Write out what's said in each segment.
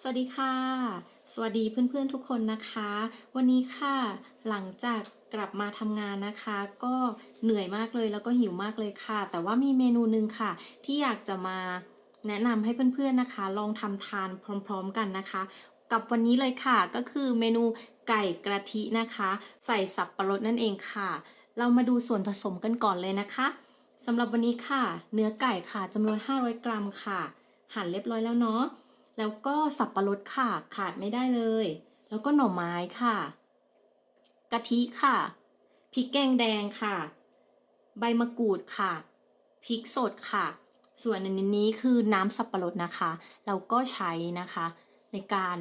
สวัสดีค่ะ สวัสดีเพื่อนๆทุกคนนะคะ วันนี้ค่ะหลังจากกลับมาทำงานนะคะ ก็เหนื่อยมากเลยแล้วก็หิวมากเลยค่ะ แต่ว่ามีเมนูหนึ่งค่ะ ที่อยากจะมาแนะนำให้เพื่อนๆนะคะ ลองทำทานพร้อมๆกันนะคะ กับวันนี้เลยค่ะก็คือเมนูไก่กะทินะคะ ใส่สับปะรดนั่นเองค่ะ เรามาดูส่วนผสมกันก่อนเลยนะคะสำหรับวันนี้ค่ะ เนื้อไก่ค่ะจำนวน500 กรัมค่ะ หั่นเรียบร้อยแล้วเนาะแล้วก็สับปะรดค่ะขาดไม่ได้เลยแล้วก็หน่อไม้ค่ะกะทิค่ะพริกแกงแดงค่ะใบมะกรูดค่ะพริกสดค่ะส่วนอันนี้คือน้ำสับปะรดนะคะเราก็ใช้นะคะในการ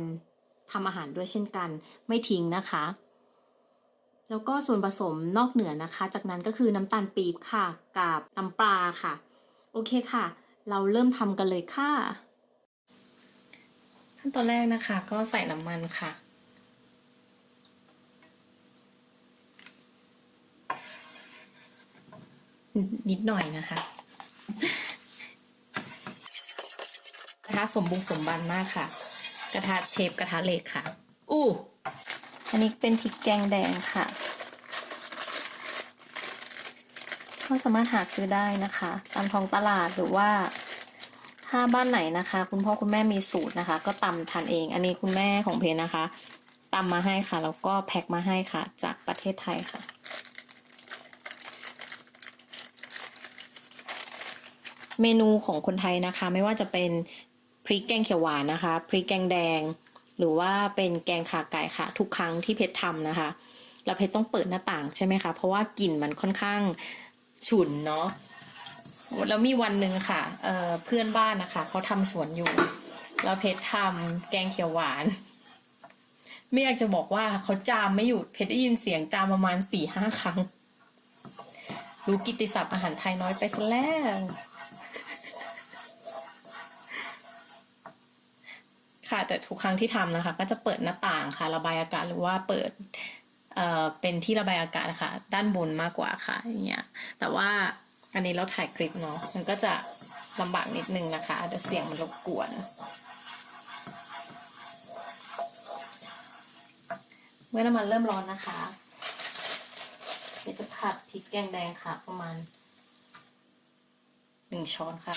ทำอาหารด้วยเช่นกันไม่ทิ้งนะคะแล้วก็ส่วนผสมนอกเหนือนะคะจากนั้นก็คือน้ำตาลปี๊บค่ะกับน้ำปลาค่ะโอเคค่ะเราเริ่มทำกันเลยค่ะขั้นตอนแรกนะคะก็ใส่น้ำมันค่ะนิดหน่อยนะคะกระทะสมบุกสมบันมากค่ะกระทะเชฟกระทะเหล็กค่ะอันนี้เป็นพริกแกงแดงค่ะก็สามารถหาซื้อได้นะคะตามท้องตลาดหรือว่าถ้าบ้านไหนนะคะคุณพ่อคุณแม่มีสูตรนะคะก็ตำทานเองอันนี้คุณแม่ของเพนนะคะตำมาให้ค่ะแล้วก็แพ็คมาให้ค่ะจากประเทศไทยค่ะเมนูของคนไทยนะคะไม่ว่าจะเป็นพริกแกงเขียวหวานนะคะพริกแกงแดงหรือว่าเป็นแกงขาไก่ค่ะทุกครั้งที่เพชรทำนะคะแล้วเพชรต้องเปิดหน้าต่างใช่ไหมคะเพราะว่ากลิ่นมันค่อนข้างฉุนเนาะแล้วมีวันหนึ่งค่ะเพื่อนบ้านนะคะเขาทำสวนอยู่แล้วเพชรทำแกงเขียวหวานไม่อยากจะบอกว่าเขาจามไม่หยุดเพชรได้ยินเสียงจามประมาณ4-5 ครั้งรู้กิตติศัพท์อาหารไทยน้อยไปซะแล้วค่ะแต่ทุกครั้งที่ทำนะคะก็จะเปิดหน้าต่างค่ะระบายอากาศหรือว่าเปิดเป็นที่ระบายอากาศนะคะด้านบนมากกว่าค่ะอย่างเงี้ยแต่ว่าอันนี้เราถ่ายคลิปเนาะมันก็จะลำบากนิดนึงนะคะเดี๋ยวเสียงมันรบกวนเมื่อน้ำมันเริ่มร้อนนะคะเดี๋ยวจะผัดพริกแกงแดงค่ะประมาณ1 ช้อนค่ะ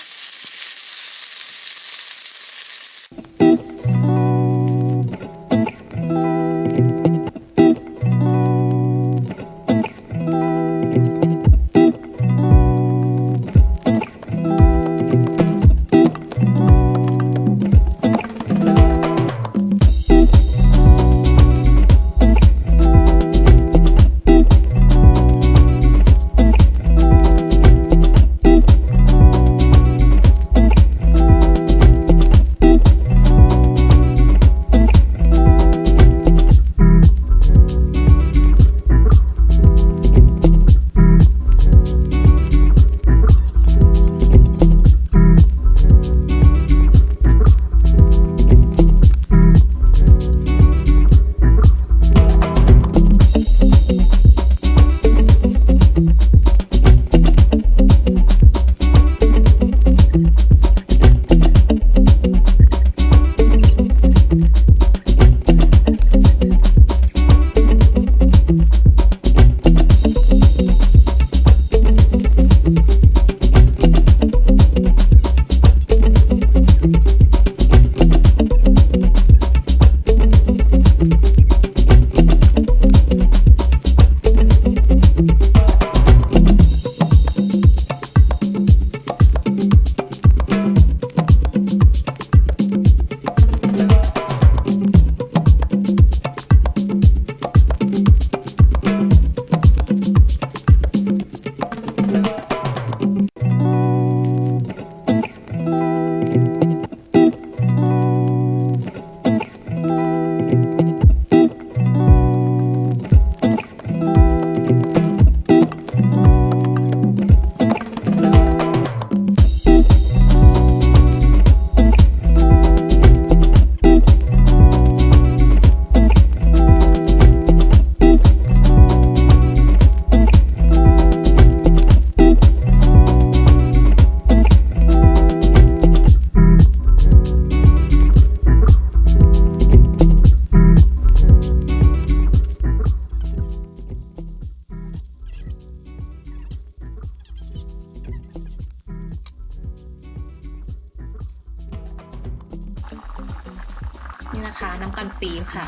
นี่นะคะน้ำตาลปี๊บค่ะ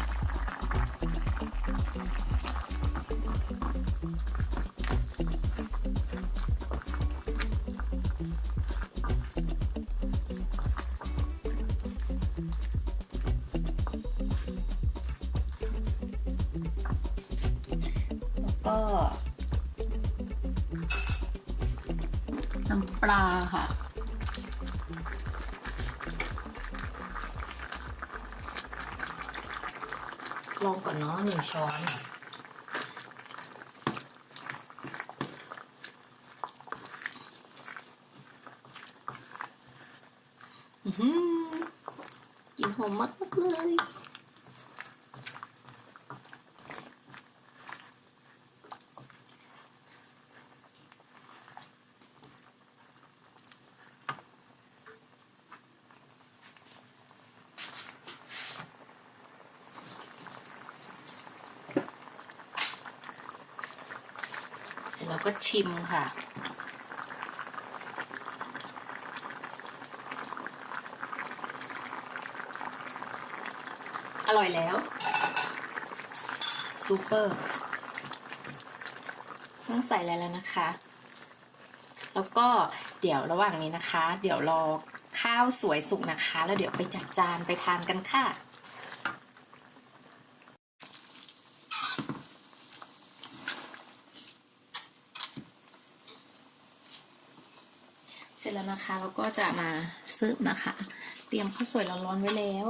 แล้วก็น้ำปลาค่ะลองก่อนเนาะ1 ช้อนกลิ่นหอมมากเลยเสร็จแล้วก็ชิมค่ะอร่อยแล้วซูเปอร์ต้องใส่อะไรแล้วนะคะแล้วก็เดี๋ยวระหว่างนี้นะคะเดี๋ยวรอข้าวสวยสุกนะคะแล้วเดี๋ยวไปจัดจานไปทานกันค่ะเสร็จแล้วนะคะเราก็จะมาเสิร์ฟนะคะเตรียมข้าวสวยร้อนๆไว้แล้ว